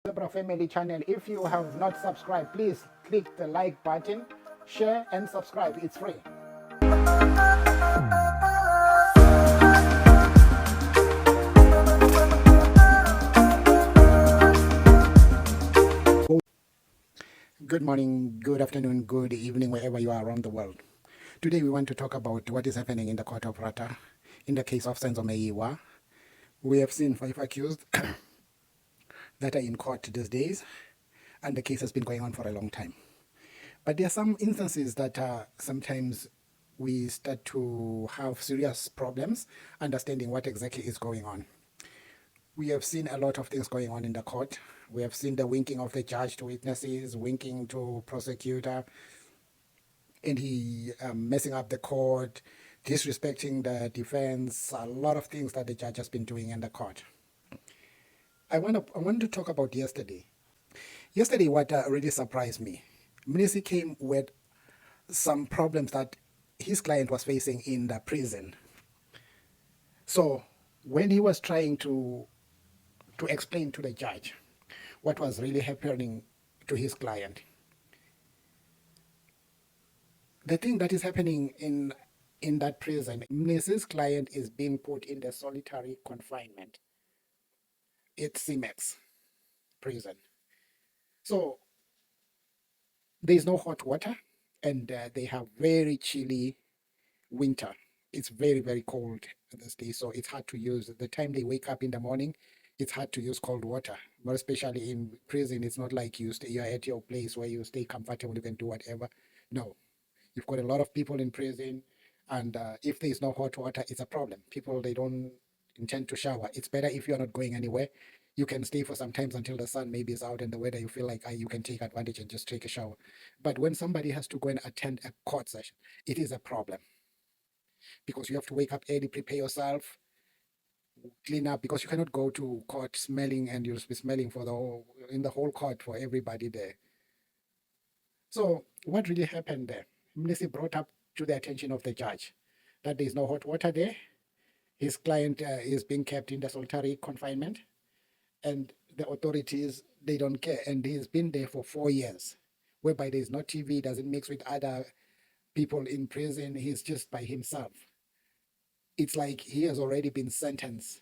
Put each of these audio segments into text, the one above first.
Zebra Family channel. If you have not subscribed, please click the like button, share and subscribe. It's free. Good morning, good afternoon, good evening, wherever you are around the world. Today we want to talk about what is happening in the court of Ratha in the case of Senzo Meyiwa. We have seen 5 accused that are in court these days, and the case has been going on for a long time. But there are some instances that sometimes we start to have serious problems understanding what exactly is going on. We have seen a lot of things going on in the court. We have seen the winking of the judge to witnesses, winking to prosecutor, and he messing up the court, disrespecting the defense, a lot of things that the judge has been doing in the court. I want to talk about yesterday. Yesterday, what really surprised me, Mnisi came with some problems that his client was facing in the prison. So when he was trying to explain to the judge what was really happening to his client, the thing that is happening in that prison, Mnisi's client is being put in the solitary confinement. It's CMEX prison. So there's no hot water, and they have very chilly winter. It's very, very cold this day, so it's hard to use. The time they wake up in the morning, it's hard to use cold water. More especially in prison, it's not like you're at your place where you stay comfortable, you can do whatever. No, you've got a lot of people in prison, and if there's no hot water, it's a problem. People, they don't intend to shower. It's better if you're not going anywhere. You can stay for some times until the sun maybe is out and the weather, you feel like you can take advantage and just take a shower. But when somebody has to go and attend a court session, it is a problem because you have to wake up early, prepare yourself, clean up, because you cannot go to court smelling and you'll be smelling for in the whole court for everybody there. So what really happened there? Mnisi brought up to the attention of the judge that there is no hot water there. His client is being kept in the solitary confinement, and the authorities, they don't care. And he's been there for 4 years, whereby there's no TV, doesn't mix with other people in prison. He's just by himself. It's like he has already been sentenced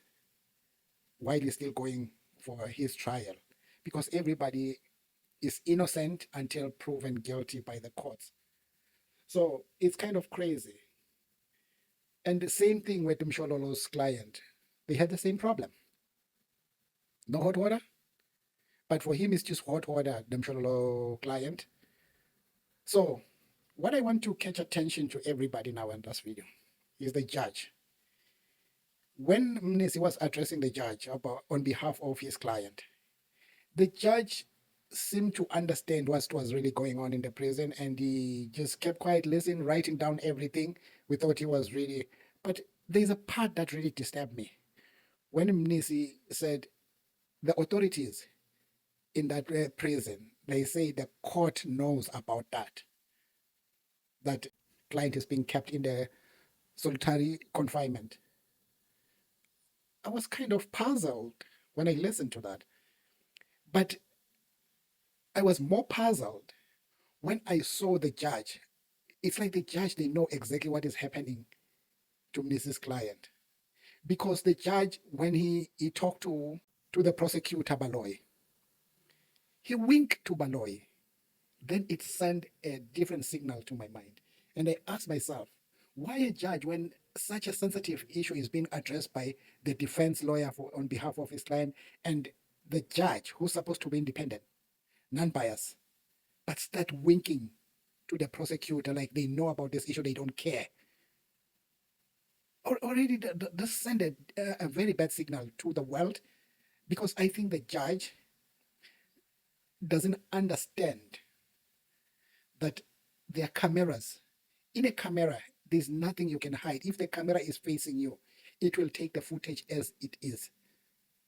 while he's still going for his trial, because everybody is innocent until proven guilty by the courts. So it's kind of crazy. And the same thing with Mshololo's client. They had the same problem. No hot water, but for him it's just hot water, the Mshololo client. So what I want to catch attention to everybody now in this video is the judge. When Mnisi was addressing the judge on behalf of his client, the judge seemed to understand what was really going on in the prison, and he just kept quiet, listening, writing down everything. We thought he was really, but there's a part that really disturbed me. When Mnisi said the authorities in that prison, they say the court knows about that client is being kept in the solitary confinement. I was kind of puzzled when I listened to that. But I was more puzzled when I saw the judge. It's like the judge, they know exactly what is happening to Mrs. Client. Because the judge, when he talked to the prosecutor, Baloy, he winked to Baloy. Then it sent a different signal to my mind. And I asked myself, why a judge when such a sensitive issue is being addressed by the defense lawyer on behalf of his client, and the judge, who's supposed to be independent, non-biased, but start winking to the prosecutor like they know about this issue, they don't care. Already this sent a very bad signal to the world, because I think the judge doesn't understand that there are cameras. In a camera, there's nothing you can hide. If the camera is facing you, it will take the footage as it is,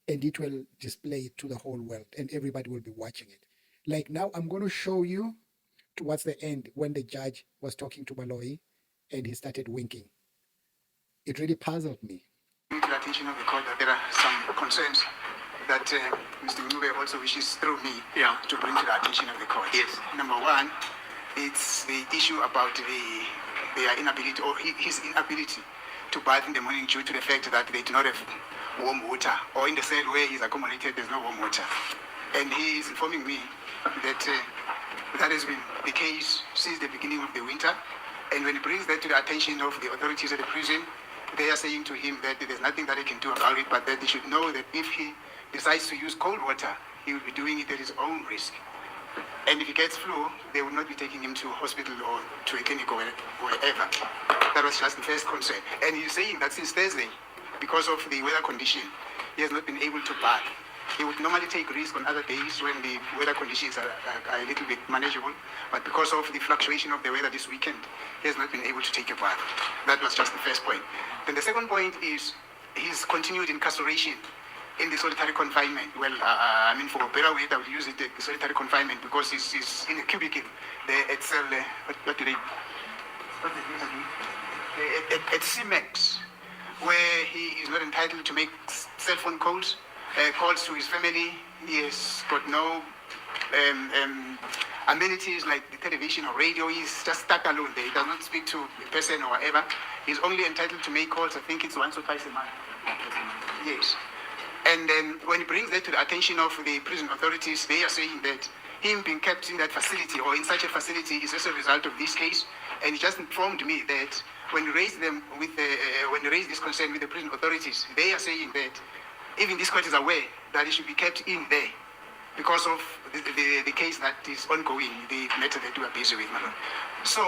and it will display it to the whole world, and everybody will be watching it. Like now, I'm going to show you towards the end when the judge was talking to Baloy and he started winking. It really puzzled me. To the attention of the court that there are some concerns that Mr. Unube also wishes through me to bring to the attention of the court. Yes. Number one, it's the issue about their inability, or his inability to bath in the morning due to the fact that they do not have warm water, or in the cell where he's accommodated, there's no warm water. And he is informing me that that has been the case since the beginning of the winter. And when he brings that to the attention of the authorities at the prison, they are saying to him that there's nothing that he can do about it, but that they should know that if he decides to use cold water, he will be doing it at his own risk. And if he gets flu, they will not be taking him to a hospital or to a clinic or wherever. That was just the first concern. And he's saying that since Thursday, because of the weather condition, he has not been able to bath. He would normally take risks on other days when the weather conditions are a little bit manageable, but because of the fluctuation of the weather this weekend, he has not been able to take a bath. That was just the first point. Then the second point is his continued incarceration in the solitary confinement. Well, I mean, for a better way, I would use it, the solitary confinement, because he's in a cubicle there at cell, what do they, at CMAX, where he is not entitled to make cell phone calls, calls to his family. He has got no amenities like the television or radio. He's just stuck alone there. He does not speak to a person or whatever. He's only entitled to make calls, I think it's once or twice a month. Yes. And then when he brings that to the attention of the prison authorities, they are saying that him being kept in that facility or in such a facility is as a result of this case. And he just informed me that when he raised this concern with the prison authorities, they are saying that even this court is aware that he should be kept in there because of the case that is ongoing, the matter that we are busy with, my lord. So,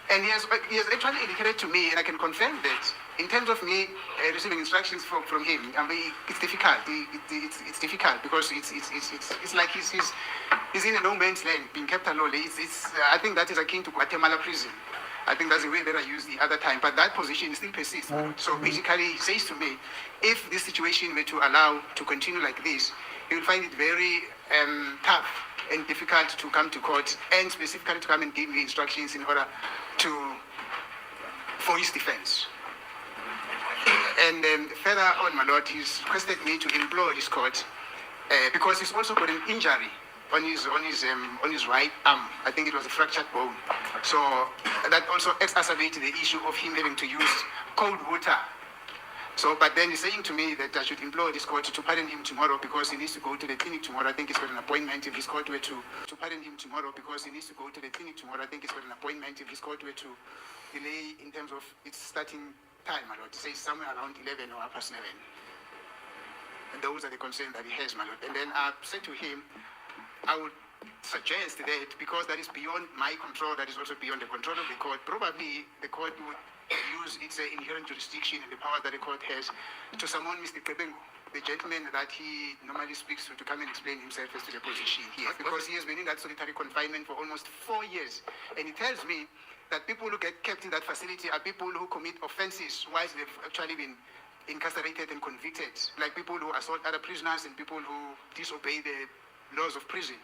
and he has actually indicated to me, and I can confirm that in terms of me receiving instructions from him, I mean, it's difficult. It's difficult because it's like he's in a no man's land, being kept alone. I think that is akin to Guatemala prison. I think that's the way that I used the other time, but that position still persists. So basically, he says to me, if this situation were to allow to continue like this, he will find it very tough and difficult to come to court, and specifically to come and give me instructions in order for his defense. And further on, my lord, he's requested me to implore this court because he's also got an injury on his right arm. I think it was a fractured bone. So that also exacerbated the issue of him having to use cold water. So, but then he's saying to me that I should implore this court to pardon him tomorrow because he needs to go to the clinic tomorrow. I think he's got an appointment if his court were to pardon him tomorrow because he needs to go to the clinic tomorrow. I think he's got an appointment if his court were to delay in terms of its starting time, my lord. It says somewhere around 11 or past 11. And those are the concerns that he has, my lord. And then I said to him, I would suggest that because that is beyond my control, that is also beyond the control of the court, probably the court would use its inherent jurisdiction and the power that the court has to summon Mr. Kebengu, the gentleman that he normally speaks to come and explain himself as to the position here. Because he has been in that solitary confinement for almost 4 years. And he tells me that people who get kept in that facility are people who commit offenses whilst they've actually been incarcerated and convicted, like people who assault other prisoners and people who disobey the laws of prison.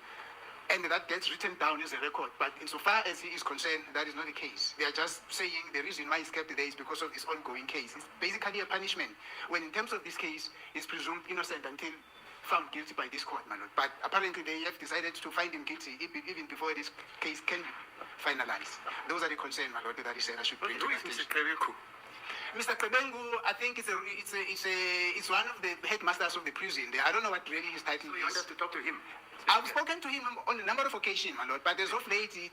And that gets written down as a record. But insofar as he is concerned, that is not the case. They are just saying the reason why he's kept there is because of this ongoing case. It's basically a punishment. When in terms of this case, he's presumed innocent until found guilty by this court, my lord. But apparently they have decided to find him guilty even before this case can be finalized. Those are the concerns, my lord, that he said I should bring to attention. Mr. Kebengu? Mr. Kebengu, I think it's one of the headmasters of the prison there. I don't know what really his title is. You want us to talk to him? I've spoken to him on a number of occasions, my lord, but as of late, he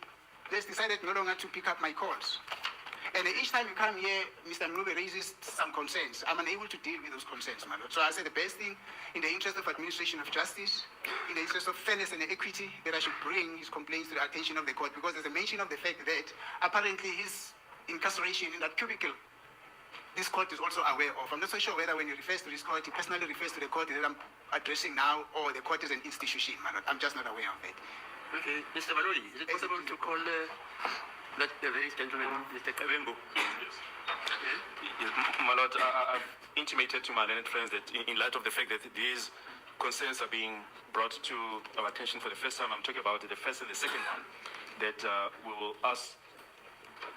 has decided no longer to pick up my calls. And each time you come here, Mr. Mlube raises some concerns. I'm unable to deal with those concerns, my lord. So I said the best thing, in the interest of administration of justice, in the interest of fairness and equity, that I should bring his complaints to the attention of the court, because there's a mention of the fact that apparently his incarceration in that cubicle, this court is also aware of. I'm not so sure whether when he refers to this court, he personally refers to the court that I'm addressing now, or the court is an institution, man. I'm just not aware of it. Okay, Mr. Maloli, is it possible to call that very gentleman, Mr. Kebengu? Yes. Yes, my lord, I've intimated to my learned friends that in light of the fact that these concerns are being brought to our attention for the first time, I'm talking about the first and the second one, that we will ask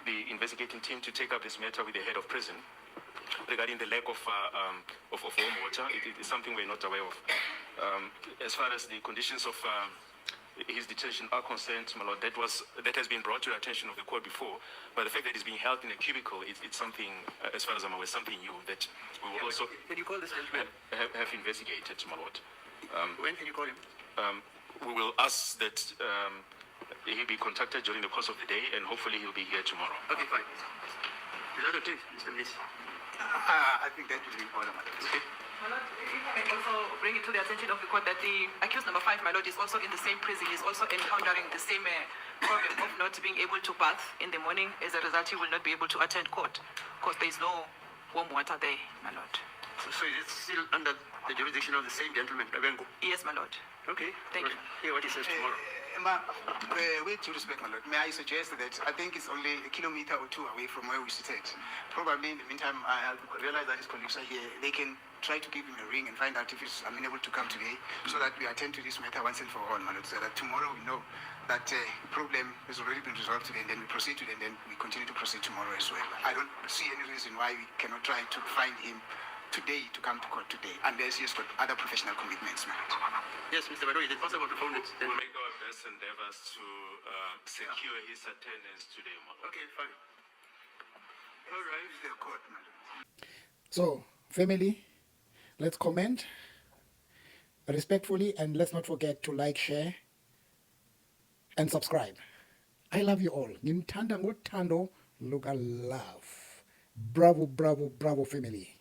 the investigating team to take up this matter with the head of prison regarding the lack of warm water. It is something we're not aware of. As far as the conditions of his detention are concerned, my lord, that has been brought to the attention of the court before. But the fact that he's being held in a cubicle, it's something, as far as I'm aware, something new that we will also Can you call this gentleman? have investigated, my lord. When can you call him? We will ask that he'll be contacted during the course of the day, and hopefully he'll be here tomorrow. Okay, fine. Is that okay, Mr. Miss? I think that will be important. Okay. My lord, if I can also bring it to the attention of the court that the accused number 5, my lord, is also in the same prison. He's also encountering the same problem of not being able to bath in the morning. As a result, he will not be able to attend court because there is no warm water there, my lord. So is it still under the jurisdiction of the same gentleman, Rabengo? Yes, my lord. Okay. Thank you. Hear what he says tomorrow. With due respect, my lord, may I suggest that I think it's only a kilometer or two away from where we sit at. Probably in the meantime, I realize that his colleagues are here. They can try to give him a ring and find out if he's amenable to come today, so that we attend to this matter once and for all, my lord, so that tomorrow we know that problem has already been resolved today, and then we proceed to it, and then we continue to proceed tomorrow as well. I don't see any reason why we cannot try to find him today to come to court today, unless he's got other professional commitments, my lord. Yes, Mr. Bado, is it possible to phone it? We'll make our best endeavors to secure his attendance today, my lord. Okay, fine. All right. The court, my lord. So, family, let's comment respectfully, and let's not forget to like, share, and subscribe. I love you all. Ngimthanda ngothando luka love. Bravo, bravo, bravo, family.